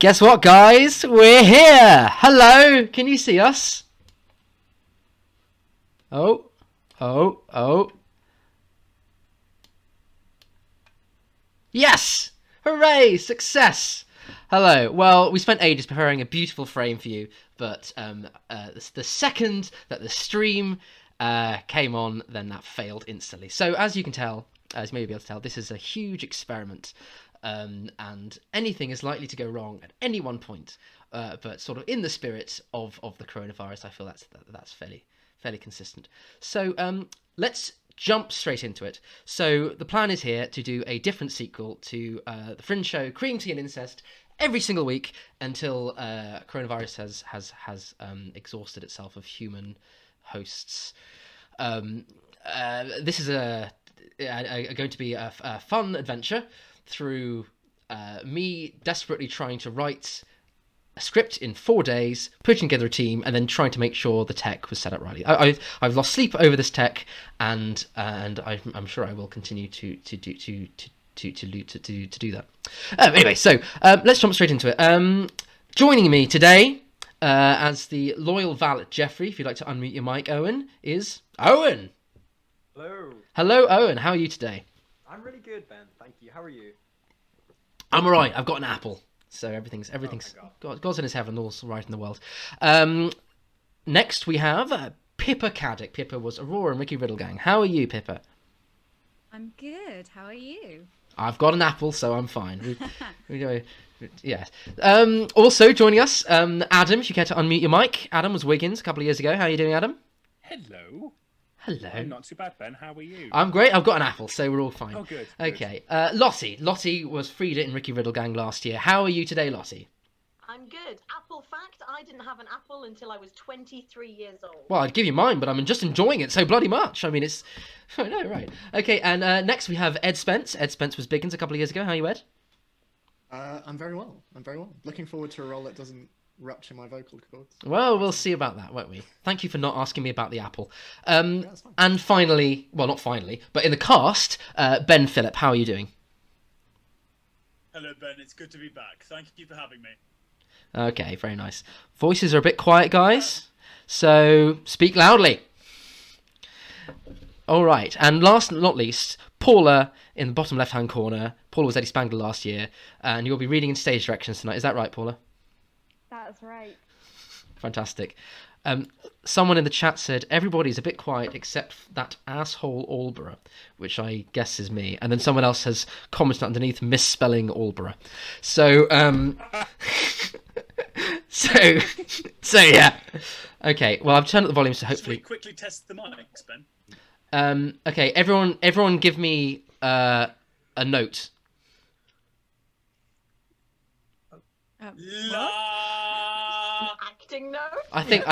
Guess what, guys? We're here! Hello! Can you see us? Oh. Yes! Hooray! Success! Hello. Well, we spent ages preparing a beautiful frame for you, but the second that the stream came on, then that failed instantly. So, as you can tell, as you may be able to tell, this is a huge experiment. And anything is likely to go wrong at any one point, but sort of in the spirit of the coronavirus, I feel that's fairly consistent. So let's jump straight into it. So the plan is here to do a different sequel to the Fringe show, Cream Tea and Incest, every single week until coronavirus has exhausted itself of human hosts. This is going to be a fun adventure through me desperately trying to write a script in 4 days, putting together a team, and then trying to make sure the tech was set up rightly. I've lost sleep over this tech, and I'm sure I will continue to do that. Anyway, so let's jump straight into it. Joining me today, as the loyal valet Jeffrey, if you'd like to unmute your mic, Owen, is Owen. Hello, Owen. How are you today? I'm really good, Ben. Thank you. How are you? I'm alright. I've got an apple, so everything's God's in his heaven, all's right in the world. Next we have Pippa Caddick. Pippa was Aurora and Ricky Riddlegang. How are you, Pippa? I'm good. How are you? I've got an apple, so I'm fine. Yeah. Also joining us, Adam. If you care to unmute your mic. Adam was Wiggins a couple of years ago. How are you doing, Adam? Hello. Hello. Not too bad, Ben. How are you? I'm great. I've got an apple, so we're all fine. Oh, good. Okay. Lottie. Lottie was Frida in Ricky Riddlegang last year. How are you today, Lottie? I'm good. Apple fact, I didn't have an apple until I was 23 years old. Well, I'd give you mine, but I'm just enjoying it so bloody much. I mean, it's... I know, right. Okay, and next we have Ed Spence. Ed Spence was Biggins a couple of years ago. How are you, Ed? I'm very well. Looking forward to a role that doesn't rupture my vocal cords. Well, we'll see about that, won't we? Thank you for not asking me about the apple. That's fine. And finally, well, not finally, but in the cast, Ben Phillip. How are you doing? Hello, Ben. It's good to be back. Thank you for having me. Okay, very nice. Voices are a bit quiet, guys, so speak loudly. All right, and last but not least, Paula in the bottom left-hand corner. Paula was Eddie Spangler last year, and you'll be reading in stage directions tonight. Is that right, Paula? That's right. Fantastic. Someone in the chat said, everybody's a bit quiet except that asshole Aldborough, which I guess is me. And then someone else has commented underneath, misspelling Aldborough. So, so yeah. Okay, well, I've turned up the volume, so hopefully... Should we quickly test the mics, Ben? Okay, everyone give me a note. Acting note? I think.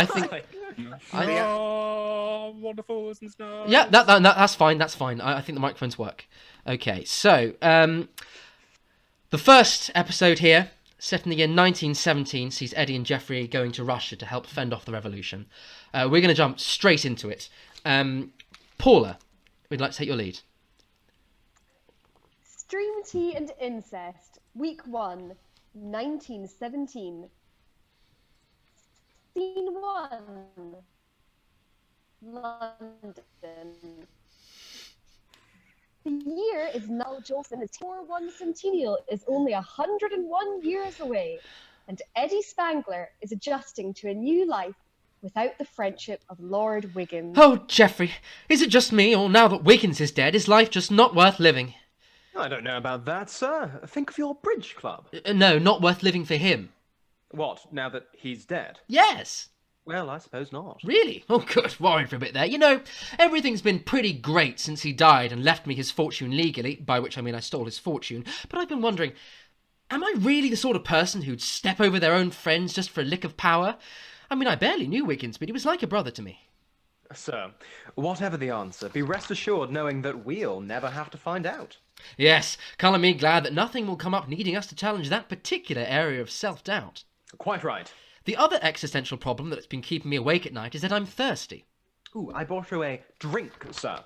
Oh, wonderful, isn't it? Yeah, that's fine. That's fine. I think the microphones work. Okay, so the first episode here, set in the year 1917, sees Eddie and Jeffrey going to Russia to help fend off the revolution. We're going to jump straight into it. Paula, we'd like to take your lead. Stream Tea and Incest, Week 1, 1917. Scene 1, London. The year is now Jolson. His 4-1 centennial is only 101 years away, and Eddie Spangler is adjusting to a new life without the friendship of Lord Wiggins. Oh, Jeffrey, is it just me, or now that Wiggins is dead, is life just not worth living? I don't know about that, sir. Think of your bridge club. No, not worth living for him. What, now that he's dead? Yes. Well, I suppose not. Really? Oh, good. Worried for a bit there. You know, everything's been pretty great since he died and left me his fortune legally, by which I mean I stole his fortune. But I've been wondering, am I really the sort of person who'd step over their own friends just for a lick of power? I mean, I barely knew Wiggins, but he was like a brother to me. Sir, whatever the answer, be rest assured knowing that we'll never have to find out. Yes, colour me glad that nothing will come up needing us to challenge that particular area of self-doubt. Quite right. The other existential problem that's been keeping me awake at night is that I'm thirsty. Ooh, I brought you a drink, sir.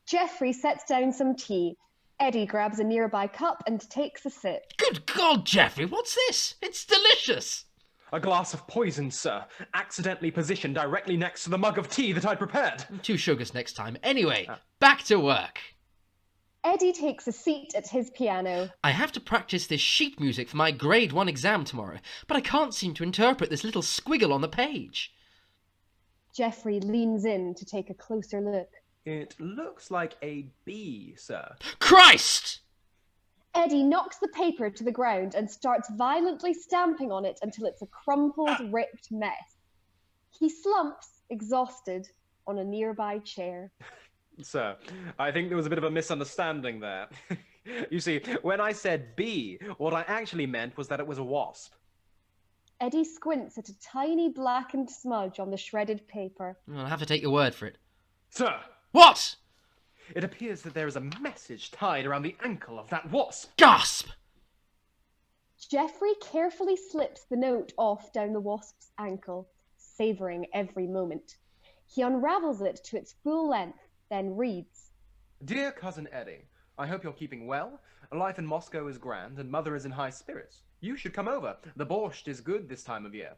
Jeffrey sets down some tea. Eddie grabs a nearby cup and takes a sip. Good God, Geoffrey, what's this? It's delicious! A glass of poison, sir, accidentally positioned directly next to the mug of tea that I'd prepared. 2 sugars next time. Anyway, back to work. Eddie takes a seat at his piano. I have to practice this sheet music for my grade 1 exam tomorrow, but I can't seem to interpret this little squiggle on the page. Geoffrey leans in to take a closer look. It looks like a B, sir. Christ! Eddie knocks the paper to the ground and starts violently stamping on it until it's a crumpled, ripped mess. He slumps, exhausted, on a nearby chair. Sir, I think there was a bit of a misunderstanding there. You see, when I said B, what I actually meant was that it was a wasp. Eddie squints at a tiny blackened smudge on the shredded paper. I'll have to take your word for it. Sir, What? it appears that there is a message tied around the ankle of that wasp. Gasp! Geoffrey carefully slips the note off down the wasp's ankle, savouring every moment. He unravels it to its full length, then reads, Dear Cousin Eddie, I hope you're keeping well. Life in Moscow is grand, and Mother is in high spirits. You should come over. The borscht is good this time of year.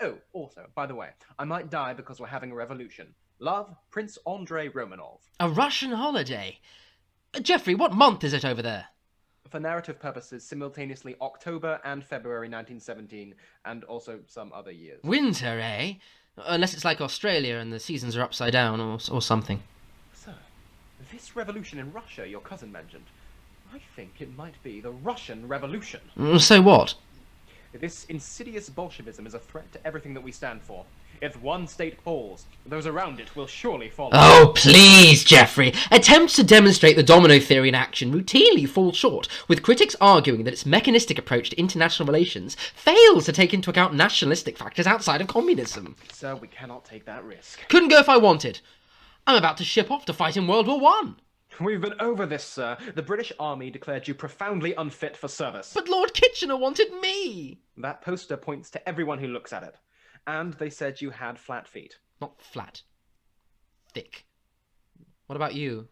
Oh, also, by the way, I might die because we're having a revolution. Love, Prince Andrei Romanov. A Russian holiday? Geoffrey, what month is it over there? For narrative purposes, simultaneously October and February 1917, and also some other years. Winter, eh? Unless it's like Australia and the seasons are upside down or something. Sir, this revolution in Russia your cousin mentioned, I think it might be the Russian Revolution. So what? This insidious Bolshevism is a threat to everything that we stand for. If one state falls, those around it will surely follow. Oh, please, Geoffrey. Attempts to demonstrate the domino theory in action routinely fall short, with critics arguing that its mechanistic approach to international relations fails to take into account nationalistic factors outside of communism. Sir, we cannot take that risk. Couldn't go if I wanted. I'm about to ship off to fight in World War One. We've been over this, sir. The British Army declared you profoundly unfit for service. But Lord Kitchener wanted me. That poster points to everyone who looks at it. And they said you had flat feet. Not flat. Thick. What about you?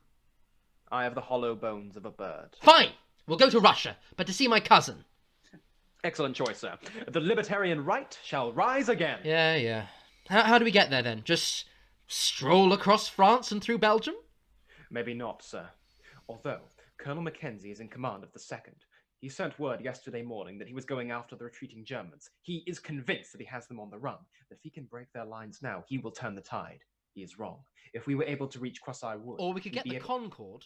I have the hollow bones of a bird. Fine! We'll go to Russia, but to see my cousin. Excellent choice, sir. The libertarian right shall rise again. Yeah. How do we get there, then? Just stroll across France and through Belgium? Maybe not, sir. Although, Colonel Mackenzie is in command of the 2nd. He sent word yesterday morning that he was going after the retreating Germans. He is convinced that he has them on the run. That if he can break their lines now, he will turn the tide. He is wrong. If we were able to reach Cross-Eye Wood... Or we could get he'd the be Concorde.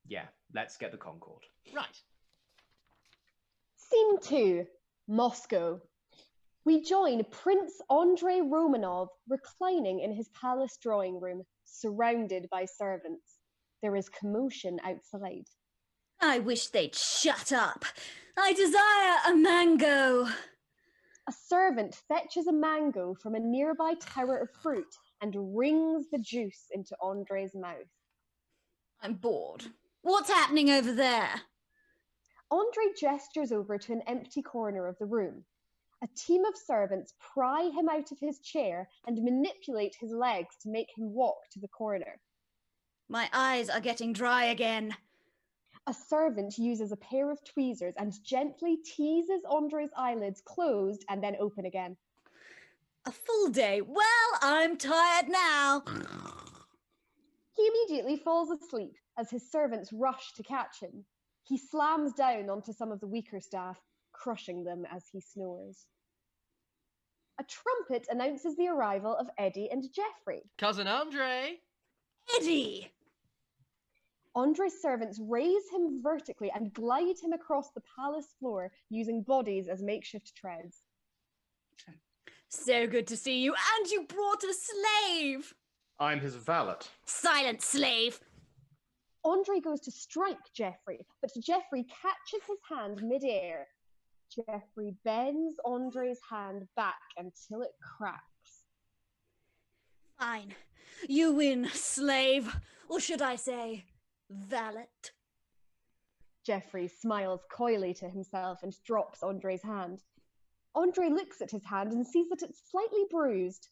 Yeah, let's get the Concorde. Right. Scene 2, Moscow. We join Prince Andrei Romanov reclining in his palace drawing room, surrounded by servants. There is commotion outside. I wish they'd shut up. I desire a mango. A servant fetches a mango from a nearby tower of fruit and wrings the juice into Andrei's mouth. I'm bored. What's happening over there? Andrei gestures over to an empty corner of the room. A team of servants pry him out of his chair and manipulate his legs to make him walk to the corner. My eyes are getting dry again. A servant uses a pair of tweezers and gently teases Andrei's eyelids closed and then open again. A full day. Well, I'm tired now. He immediately falls asleep as his servants rush to catch him. He slams down onto some of the weaker staff, crushing them as he snores. A trumpet announces the arrival of Eddie and Geoffrey. Cousin Andre! Eddie! Andrei's servants raise him vertically and glide him across the palace floor using bodies as makeshift treads. So good to see you, and you brought a slave! I'm his valet. Silent slave! Andrei goes to strike Geoffrey, but Geoffrey catches his hand mid-air. Geoffrey bends Andrei's hand back until it cracks. Fine. You win, slave. Or should I say, valet? Geoffrey smiles coyly to himself and drops Andrei's hand. Andrei looks at his hand and sees that it's slightly bruised.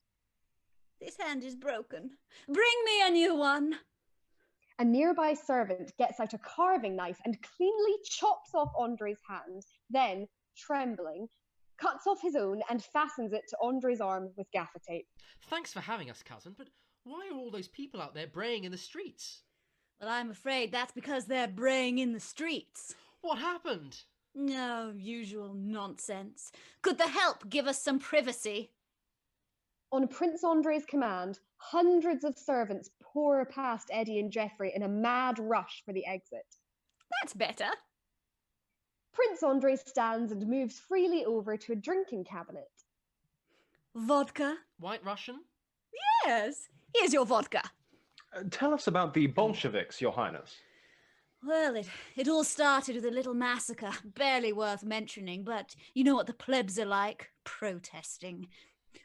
This hand is broken. Bring me a new one. A nearby servant gets out a carving knife and cleanly chops off Andre's hand, then, trembling, cuts off his own and fastens it to Andre's arm with gaffer tape. Thanks for having us, cousin, but why are all those people out there braying in the streets? Well, I'm afraid that's because they're braying in the streets. What happened? No, usual nonsense. Could the help give us some privacy? On Prince Andre's command, hundreds of servants pour past Eddie and Geoffrey in a mad rush for the exit. That's better. Prince Andre stands and moves freely over to a drinking cabinet. Vodka? White Russian? Yes. Here's your vodka. Tell us about the Bolsheviks, Your Highness. Well, it all started with a little massacre, barely worth mentioning, but you know what the plebs are like, protesting.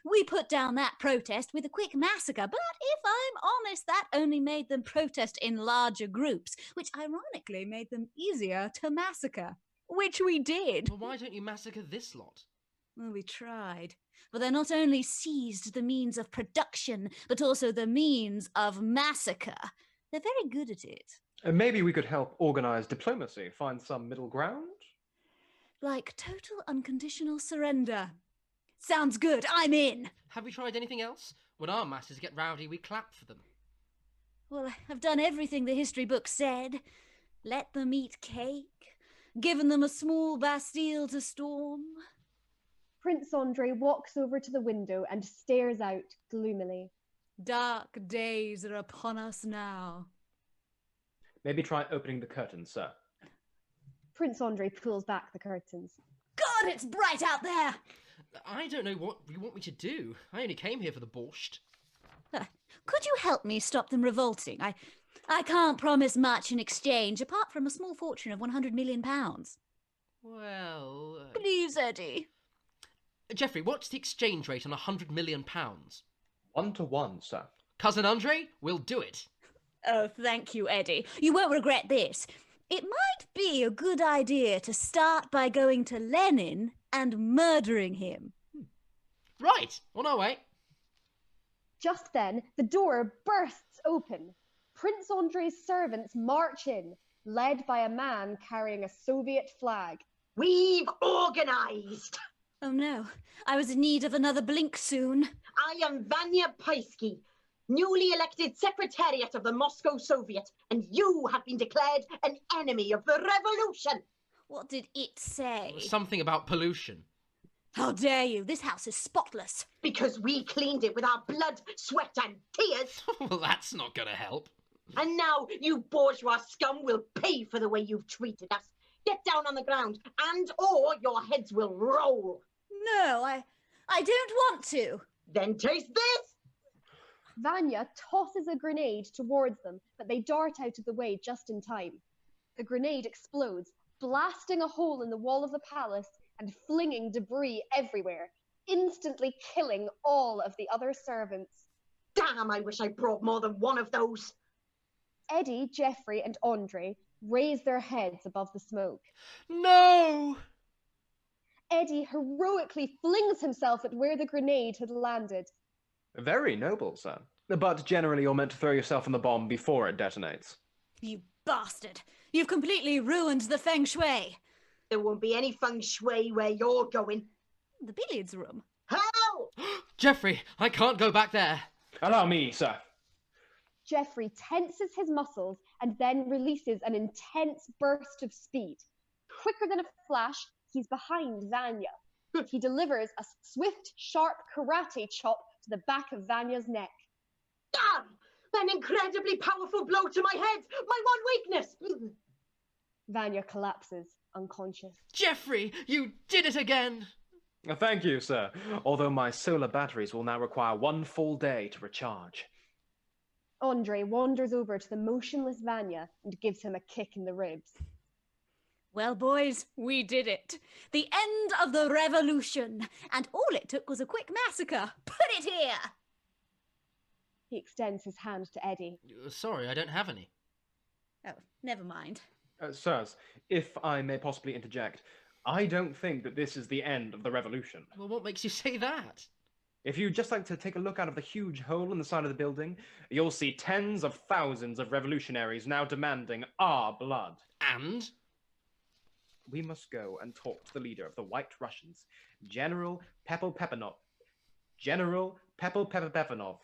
We put down that protest with a quick massacre, but if I'm honest, that only made them protest in larger groups, which ironically made them easier to massacre. Which we did. Well, why don't you massacre this lot? Well, we tried. But they not only seized the means of production, but also the means of massacre. They're very good at it. Maybe we could help organize diplomacy, find some middle ground? Like total unconditional surrender. Sounds good, I'm in. Have we tried anything else? When our masses get rowdy, we clap for them. Well, I've done everything the history book said. Let them eat cake. Given them a small Bastille to storm. Prince Andre walks over to the window and stares out gloomily. Dark days are upon us now. Maybe try opening the curtains, sir. Prince Andre pulls back the curtains. God, it's bright out there! I don't know what you want me to do. I only came here for the borscht. Could you help me stop them revolting? I can't promise much in exchange, apart from a small fortune of £100 million. Well... Please, Eddie. Geoffrey, what's the exchange rate on £100 million? 1 to 1, sir. Cousin Andre, we'll do it. Oh, thank you, Eddie. You won't regret this. It might be a good idea to start by going to Lenin and murdering him. Right, on our way. Just then, the door bursts open. Prince Andre's servants march in, led by a man carrying a Soviet flag. We've organised. Oh no, I was in need of another blink soon. I am Vanya Paisky, newly elected Secretariat of the Moscow Soviet, and you have been declared an enemy of the revolution. What did it say? Something about pollution. How dare you? This house is spotless. Because we cleaned it with our blood, sweat and tears. Well, that's not going to help. And now you bourgeois scum will pay for the way you've treated us. Get down on the ground, and or your heads will roll. No, I don't want to. Then taste this. Vanya tosses a grenade towards them, but they dart out of the way just in time. The grenade explodes, blasting a hole in the wall of the palace and flinging debris everywhere, instantly killing all of the other servants. Damn, I wish I brought more than one of those. Eddie, Geoffrey, and Andre raise their heads above the smoke. No! Eddie heroically flings himself at where the grenade had landed. Very noble, sir. But generally you're meant to throw yourself on the bomb before it detonates. You bastard! You've completely ruined the feng shui. There won't be any feng shui where you're going. The billiards room. Hell! Geoffrey, I can't go back there. Allow me, sir. Geoffrey tenses his muscles and then releases an intense burst of speed. Quicker than a flash, he's behind Vanya. He delivers a swift, sharp karate chop to the back of Vanya's neck. Damn! An incredibly powerful blow to my head! My one weakness! Vanya collapses, unconscious. Geoffrey, you did it again! Thank you, sir. Although my solar batteries will now require 1 full day to recharge. Andre wanders over to the motionless Vanya and gives him a kick in the ribs. Well, boys, we did it. The end of the revolution. And all it took was a quick massacre. Put it here! He extends his hand to Eddie. Sorry, I don't have any. Oh, never mind. Sirs, if I may possibly interject, I don't think that this is the end of the revolution. Well, what makes you say that? If you'd just like to take a look out of the huge hole in the side of the building, you'll see tens of thousands of revolutionaries now demanding our blood. And? We must go and talk to the leader of the White Russians, General Pepelpepanov. General Pepelpepanov.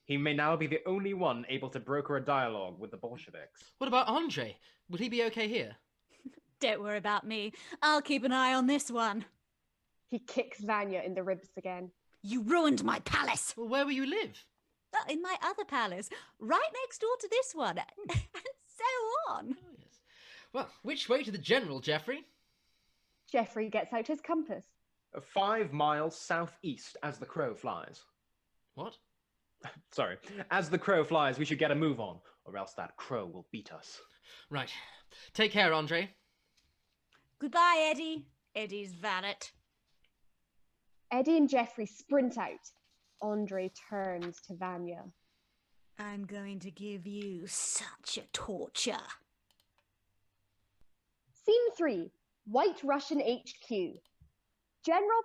He may now be the only one able to broker a dialogue with the Bolsheviks. What about Andre? Would he be okay here? Don't worry about me. I'll keep an eye on this one. He kicks Vanya in the ribs again. You ruined my palace. Well, where will you live? In my other palace, right next door to this one, and so on. Oh, yes. Well, which way to the general, Geoffrey? Geoffrey gets out his compass. 5 miles southeast as the crow flies. What? Sorry. As the crow flies, we should get a move on, or else that crow will beat us. Right. Take care, Andre. Goodbye, Eddie. Eddie's valet. Eddie and Geoffrey sprint out. Andre turns to Vanya. I'm going to give you such a torture. Scene 3. White Russian HQ. General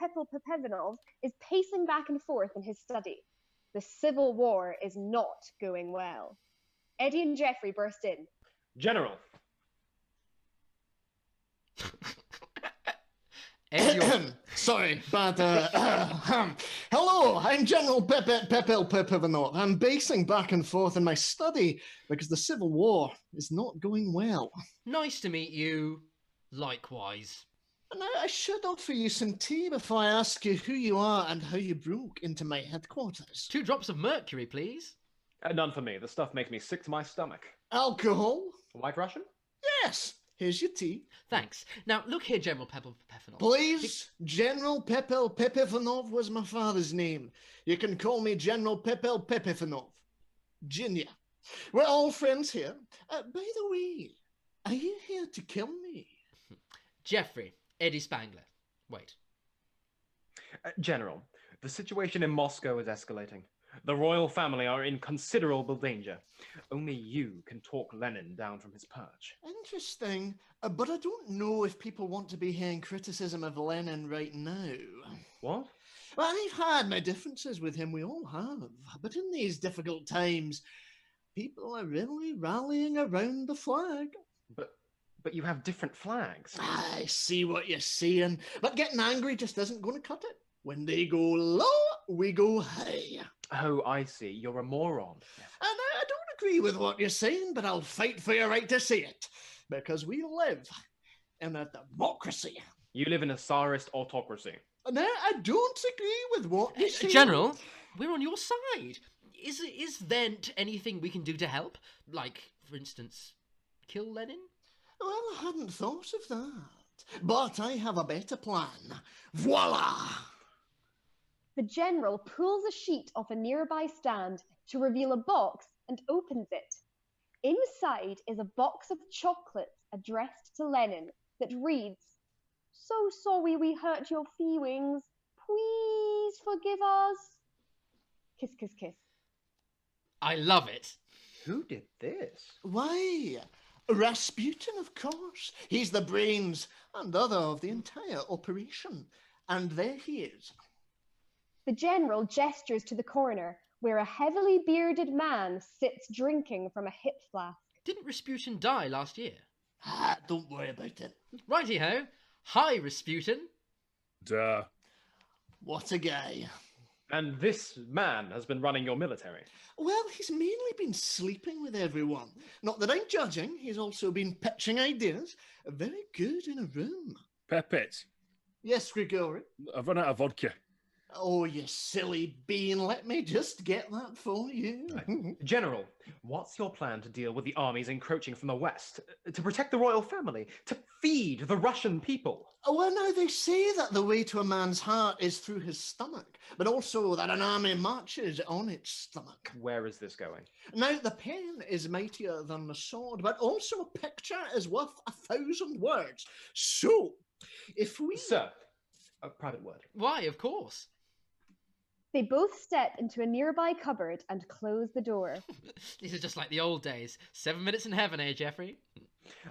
Pepelpepanov is pacing back and forth in his study. The civil war is not going well. Eddie and Geoffrey burst in. General. Eddie, Sorry, but hello, I'm General Pepelpepanov. I'm pacing back and forth in my study because the civil war is not going well. nice to meet you. Likewise. And I should offer you some tea before I ask you who you are and how you broke into my headquarters. 2 drops of mercury, please. None for me. The stuff makes me sick to my stomach. Alcohol? White Russian? Yes. Here's your tea. Thanks. Now, look here, General Pepelpepanov. Please, General Pepelpepanov was my father's name. You can call me General Pepelpepanov. Junior. We're all friends here. By the way, are you here to kill me? Geoffrey, Eddie Spangler. Wait. General, the situation in Moscow is escalating. The royal family are in considerable danger. Only you can talk Lenin down from his perch. Interesting, but I don't know if people want to be hearing criticism of Lenin right now. What? Well, I've had my differences with him, we all have. But in these difficult times, people are really rallying around the flag. But you have different flags. I see what you're saying, but getting angry just isn't going to cut it. When they go low, we go high. Oh, I see. You're a moron. And I don't agree with what you're saying, but I'll fight for your right to say it. Because we live in a democracy. You live in a Tsarist autocracy. And I don't agree with what you say. General, we're on your side. Is there anything we can do to help? Like, for instance, kill Lenin? Well, I hadn't thought of that. But I have a better plan. Voila! The general pulls a sheet off a nearby stand to reveal a box and opens it. Inside is a box of chocolates addressed to Lenin that reads, "So sorry we hurt your feelings. Please forgive us." Kiss, kiss, kiss. I love it. Who did this? Why, Rasputin, of course. He's the brains and other of the entire operation. And there he is. The general gestures to the corner where a heavily bearded man sits drinking from a hip flask. Didn't Rasputin die last year? Don't worry about it. Righty-ho. Hi, Rasputin. Duh. What a guy. And this man has been running your military. Well, he's mainly been sleeping with everyone. Not that I'm judging, he's also been pitching ideas. Very good in a room. Pepit, Yes, Grigori? I've run out of vodka. Oh, you silly bean, let me just get that for you. General, what's your plan to deal with the armies encroaching from the west? To protect the royal family? To feed the Russian people? Well, now they say that the way to a man's heart is through his stomach, but also that an army marches on its stomach. Where is this going? Now, the pen is mightier than the sword, but also a picture is worth 1,000 words. So, if we... Sir, a private word. Why, of course. They both step into a nearby cupboard and close the door. These are just like the old days. 7 minutes in heaven, eh, Geoffrey?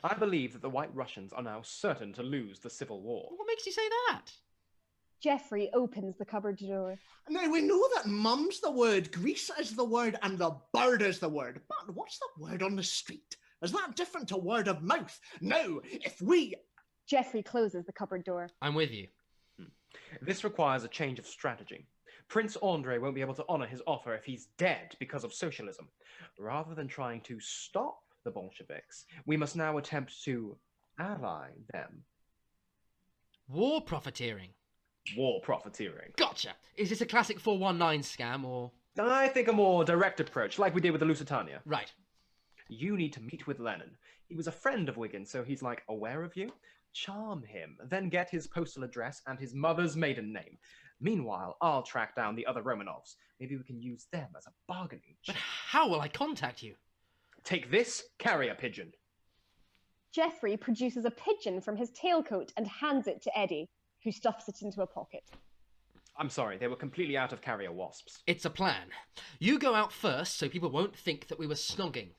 I believe that the White Russians are now certain to lose the civil war. What makes you say that? Jeffrey opens the cupboard door. Now, we know that mum's the word, Greece is the word, and the bird is the word. But what's the word on the street? Is that different to word of mouth? Now, if we... Jeffrey closes the cupboard door. I'm with you. This requires a change of strategy. Prince Andrei won't be able to honor his offer if he's dead because of socialism. Rather than trying to stop the Bolsheviks, we must now attempt to ally them. War profiteering. War profiteering. Gotcha. Is this a classic 419 scam or... I think a more direct approach, like we did with the Lusitania. Right. You need to meet with Lenin. He was a friend of Wiggins, so he's like aware of you. Charm him, then get his postal address and his mother's maiden name. Meanwhile, I'll track down the other Romanovs. Maybe we can use them as a bargaining chip. But how will I contact you? Take this carrier pigeon. Jeffrey produces a pigeon from his tailcoat and hands it to Eddie, who stuffs it into a pocket. I'm sorry, they were completely out of carrier wasps. It's a plan. You go out first so people won't think that we were snogging.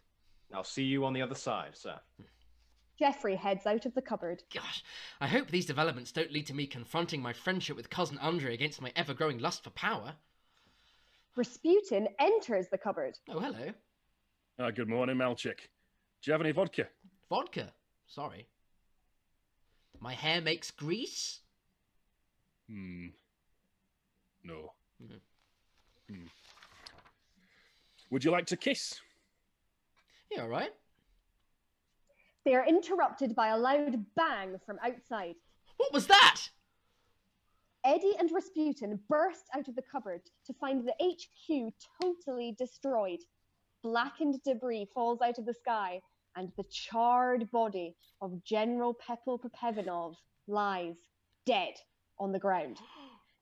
I'll see you on the other side, sir. Jeffrey heads out of the cupboard. Gosh, I hope these developments don't lead to me confronting my friendship with Cousin Andrei against my ever-growing lust for power. Rasputin enters the cupboard. Oh, hello. Good morning, Malchik. Do you have any vodka? Vodka? Sorry. My hair makes grease? No. Would you like to kiss? Yeah, all right. They are interrupted by a loud bang from outside. What was that? Eddie and Rasputin burst out of the cupboard to find the HQ totally destroyed. Blackened debris falls out of the sky, and the charred body of General Pepel Popevinov lies dead on the ground.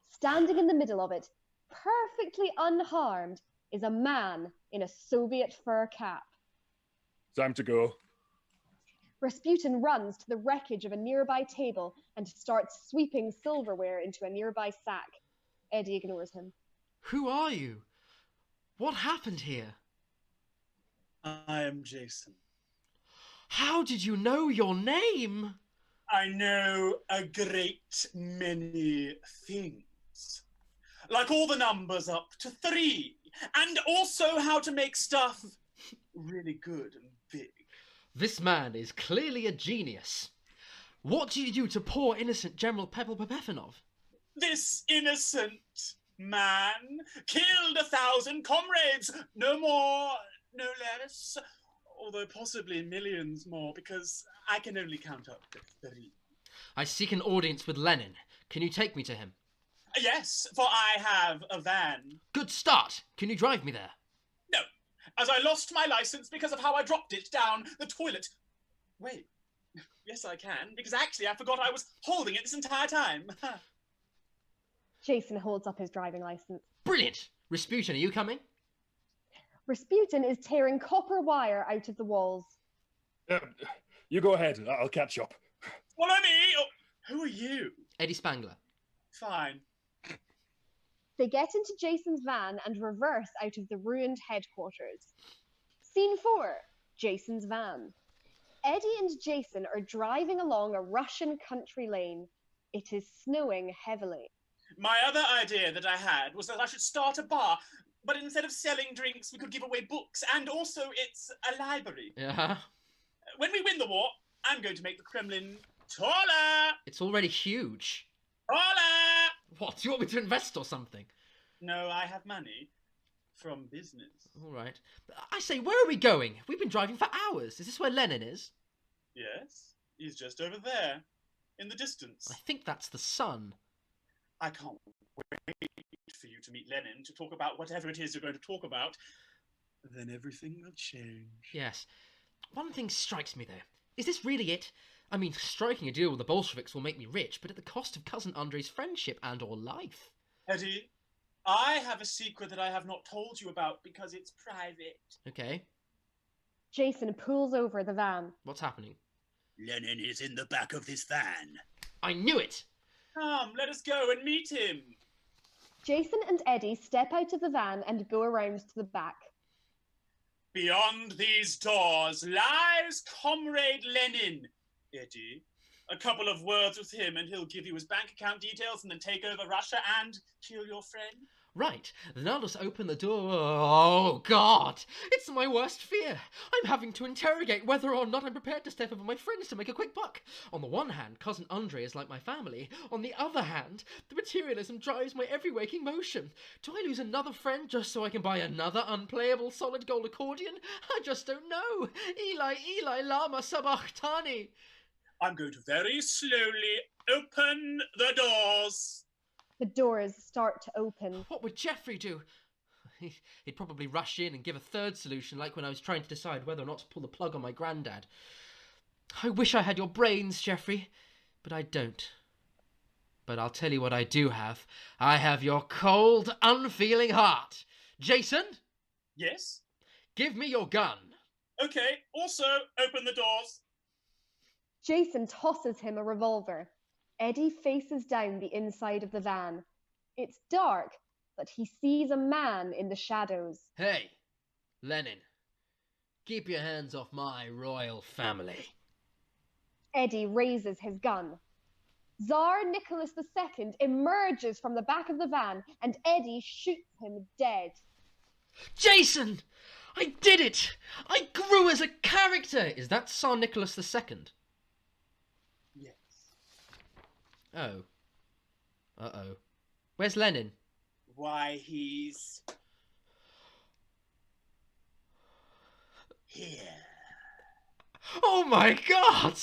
Standing in the middle of it, perfectly unharmed, is a man in a Soviet fur cap. Time to go. Rasputin runs to the wreckage of a nearby table and starts sweeping silverware into a nearby sack. Eddie ignores him. Who are you? What happened here? I am Jason. How did you know your name? I know a great many things. Like all the numbers up to 3. And also how to make stuff really good and big. This man is clearly a genius. What did you do to poor innocent General Pepel Popevinov? This innocent man killed 1,000 comrades. No more, no less. Although possibly millions more, because I can only count up to 3. I seek an audience with Lenin. Can you take me to him? Yes, for I have a van. Good start. Can you drive me there? No, as I lost my license because of how I dropped it down the toilet. Wait, yes I can, because actually I forgot I was holding it this entire time. Jason holds up his driving license. Brilliant! Rasputin, are you coming? Rasputin is tearing copper wire out of the walls. You go ahead. I'll catch up. Follow me! Oh, who are you? Eddie Spangler. Fine. They get into Jason's van and reverse out of the ruined headquarters. Scene 4, Jason's van. Eddie and Jason are driving along a Russian country lane. It is snowing heavily. My other idea that I had was that I should start a bar, but instead of selling drinks, we could give away books, and also it's a library. Yeah. When we win the war, I'm going to make the Kremlin taller! It's already huge. Taller! What, do you want me to invest or something? No, I have money. From business. All right. I say, where are we going? We've been driving for hours. Is this where Lenin is? Yes, he's just over there, in the distance. I think that's the sun. I can't wait for you to meet Lenin to talk about whatever it is you're going to talk about. Then everything will change. Yes. One thing strikes me, though. Is this really it? I mean, striking a deal with the Bolsheviks will make me rich, but at the cost of Cousin Andrei's friendship and or life. Eddie, I have a secret that I have not told you about because it's private. Okay. Jason pulls over the van. What's happening? Lenin is in the back of this van. I knew it! Come, let us go and meet him. Jason and Eddie step out of the van and go around to the back. Beyond these doors lies Comrade Lenin. Eddie, a couple of words with him and he'll give you his bank account details and then take over Russia and kill your friend. Right, then I'll just open the door. Oh, God! It's my worst fear! I'm having to interrogate whether or not I'm prepared to step over my friends to make a quick buck. On the one hand, Cousin Andre is like my family. On the other hand, the materialism drives my every waking motion. Do I lose another friend just so I can buy another unplayable solid gold accordion? I just don't know. Eli, Eli, lama sabachthani. I'm going to very slowly open the doors. The doors start to open. What would Geoffrey do? He'd probably rush in and give a third solution, like when I was trying to decide whether or not to pull the plug on my granddad. I wish I had your brains, Geoffrey, but I don't. But I'll tell you what I do have. I have your cold, unfeeling heart. Jason? Yes? Give me your gun. Okay, also open the doors. Jason tosses him a revolver. Eddie faces down the inside of the van. It's dark, but he sees a man in the shadows. Hey, Lenin. Keep your hands off my royal family. Eddie raises his gun. Tsar Nicholas II emerges from the back of the van and Eddie shoots him dead. Jason! I did it! I grew as a character! Is that Tsar Nicholas II? Yes. Oh. Uh-oh. Where's Lenin? Why, he's here. Oh my God!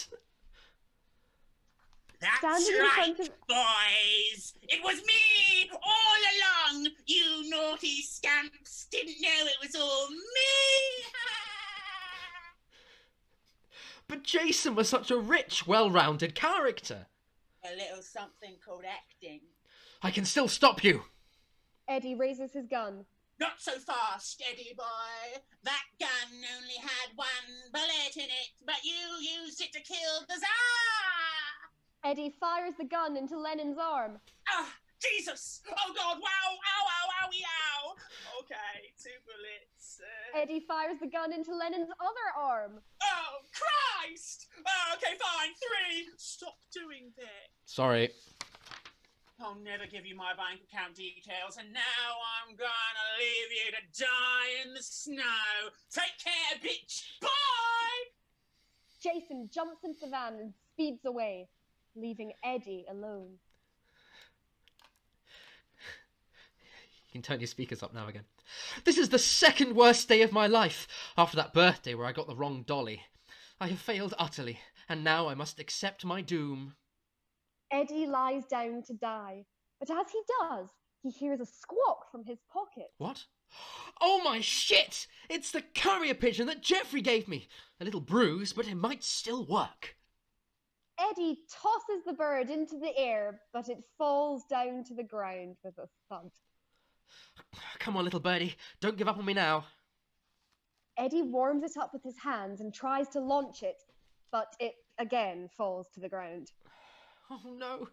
That's Standing in right, front of- boys! It was me all along! You naughty scamps didn't know it was all me! But Jason was such a rich, well-rounded character. A little something called acting. I can still stop you. Eddie raises his gun. Not so fast, Eddie boy. That gun only had one bullet in it, but you used it to kill the Tsar! Eddie fires the gun into Lenin's arm. Ah, Jesus! Oh God! Wow! Ow! Ow! Owie! Ow! Okay, 2 bullets. Eddie fires the gun into Lenin's other arm. Oh Christ! Oh, okay, fine. 3. Stop doing that. Sorry. I'll never give you my bank account details, and now I'm gonna leave you to die in the snow. Take care, bitch. Bye. Jason jumps into the van and speeds away, leaving Eddie alone. You can turn your speakers up now again. This is the second worst day of my life, after that birthday where I got the wrong dolly. I have failed utterly, and now I must accept my doom. Eddie lies down to die, but as he does, he hears a squawk from his pocket. What? Oh my shit! It's the carrier pigeon that Geoffrey gave me! A little bruised, but it might still work. Eddie tosses the bird into the air, but it falls down to the ground with a thud. Come on, little birdie, don't give up on me now. Eddie warms it up with his hands and tries to launch it, but it again falls to the ground. Oh no,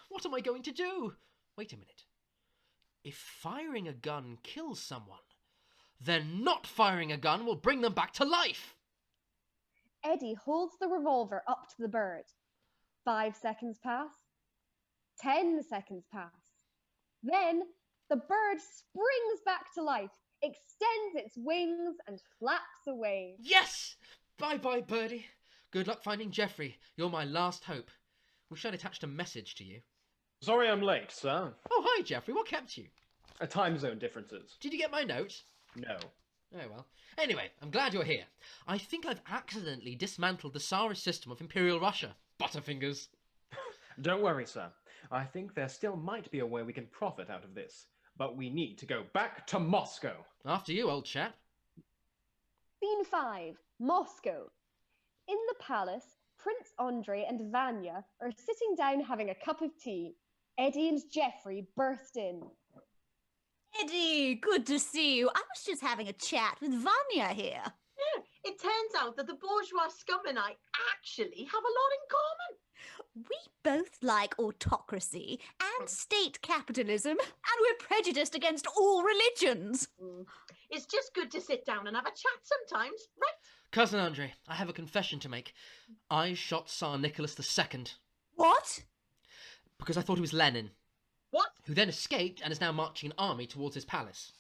what am I going to do? Wait a minute. If firing a gun kills someone, then not firing a gun will bring them back to life. Eddie holds the revolver up to the bird. 5 seconds pass. 10 seconds pass. Then the bird springs back to life, extends its wings, and flaps away. Yes! Bye-bye, birdie. Good luck finding Geoffrey. You're my last hope. Wish I'd attached a message to you. Sorry I'm late, sir. Oh, hi, Geoffrey. What kept you? Time zone differences. Did you get my note? No. Oh, well. Anyway, I'm glad you're here. I think I've accidentally dismantled the Tsarist system of Imperial Russia. Butterfingers. Don't worry, sir. I think there still might be a way we can profit out of this. But we need to go back to Moscow. After you, old chap. Scene 5, Moscow. In the palace, Prince Andre and Vanya are sitting down having a cup of tea. Eddie and Geoffrey burst in. Eddie, good to see you. I was just having a chat with Vanya here. It turns out that the bourgeois scum and I actually have a lot in common. We both like autocracy and state capitalism, and we're prejudiced against all religions. It's just good to sit down and have a chat sometimes, right? Cousin Andre, I have a confession to make. I shot Tsar Nicholas II What? because I thought he was Lenin, What? who then escaped and is now marching an army towards his palace.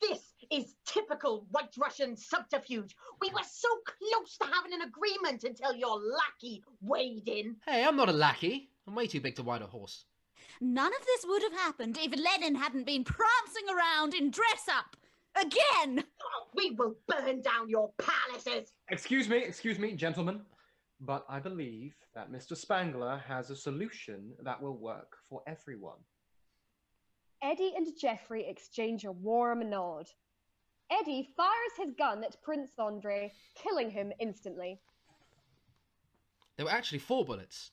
This is typical White Russian subterfuge. We were so close to having an agreement until your lackey weighed in. Hey, I'm not a lackey. I'm way too big to ride a horse. None of this would have happened if Lenin hadn't been prancing around in dress-up. Again! Oh, we will burn down your palaces. Excuse me, gentlemen. But I believe that Mr. Spangler has a solution that will work for everyone. Eddie and Geoffrey exchange a warm nod. Eddie fires his gun at Prince Andre, killing him instantly. There were actually 4 bullets.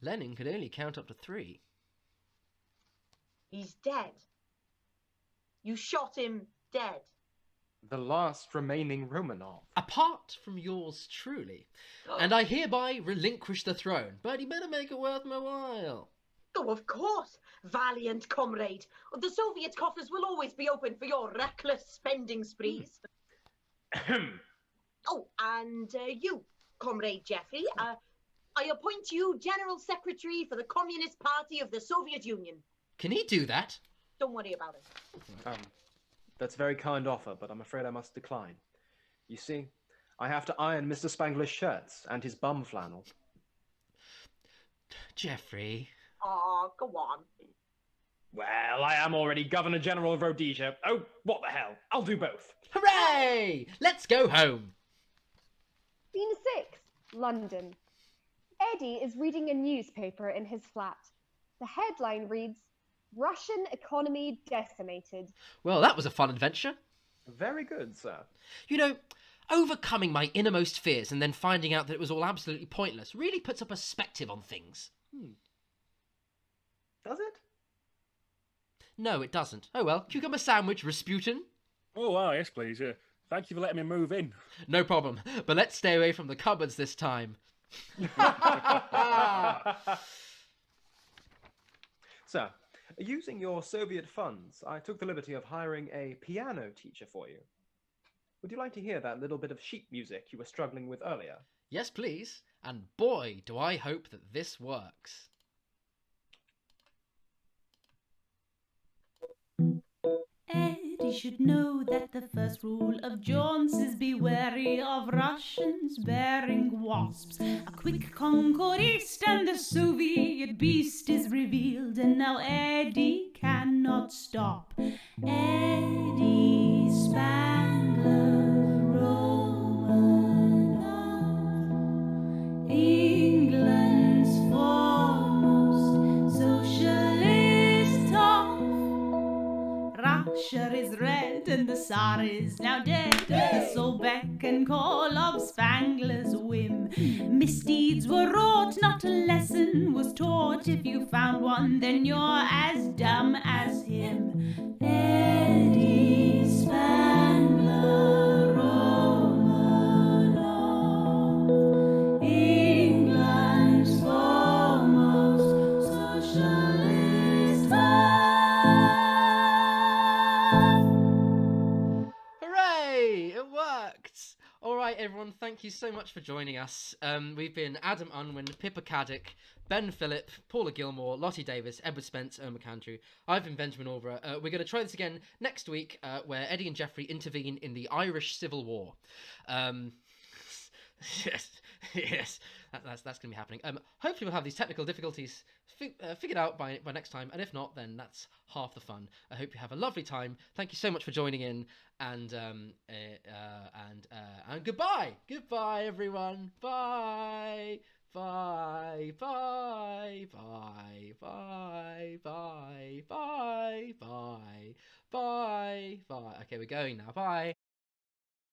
Lenin could only count up to 3. He's dead. You shot him dead. The last remaining Romanov. Apart from yours truly. And I hereby relinquish the throne. But you better make it worth my while. Oh, of course, valiant comrade. The Soviet coffers will always be open for your reckless spending sprees. Oh, and you, Comrade Geoffrey, I appoint you General Secretary for the Communist Party of the Soviet Union. Can he do that? Don't worry about it. That's a very kind offer, but I'm afraid I must decline. You see, I have to iron Mr. Spangler's shirts and his bum flannel. Geoffrey. Aw, go on. Well, I am already Governor General of Rhodesia. Oh, what the hell? I'll do both. Hooray! Let's go home. Scene 6, London. Eddie is reading a newspaper in his flat. The headline reads, Russian economy decimated. Well, that was a fun adventure. Very good, sir. You know, overcoming my innermost fears and then finding out that it was all absolutely pointless really puts a perspective on things. Does it? No, it doesn't. Oh well, cucumber sandwich, Rasputin? Oh, yes, please. Thank you for letting me move in. No problem, but let's stay away from the cupboards this time. Sir, using your Soviet funds, I took the liberty of hiring a piano teacher for you. Would you like to hear that little bit of sheet music you were struggling with earlier? Yes, please. And boy, do I hope that this works. Eddie should know that the first rule of jaunts is be wary of Russians bearing wasps. A quick concord east and the Soviet beast is revealed, and now Eddie cannot stop. Eddie Spangler Romanov, England's foremost socialist top. Russia is red and the Tsar is now dead. The sole beck and call of Spangler's whim. Misdeeds were wrought, not a lesson was taught. If you found one, then you're as dumb as him. Eddie Spangler Romanov, England's foremost socialist Hooray! It worked! Alright everyone, thank you so much for joining us. We've been Adam Unwin, Pippa Caddick, Ben Phillip, Paula Gilmore, Lottie Davis, Edward Spence, Irma Candrew. I've been Benjamin Alborough. We're going to try this again next week, where Eddie and Geoffrey intervene in the Irish Civil War. Yes, that's going to be happening. Hopefully we'll have these technical difficulties figured out by next time, and if not, then that's half the fun. I hope you have a lovely time. Thank you so much for joining in, and goodbye, everyone. Bye. Bye, bye, bye, bye, bye, bye, bye, bye, bye. Okay, we're going now. Bye.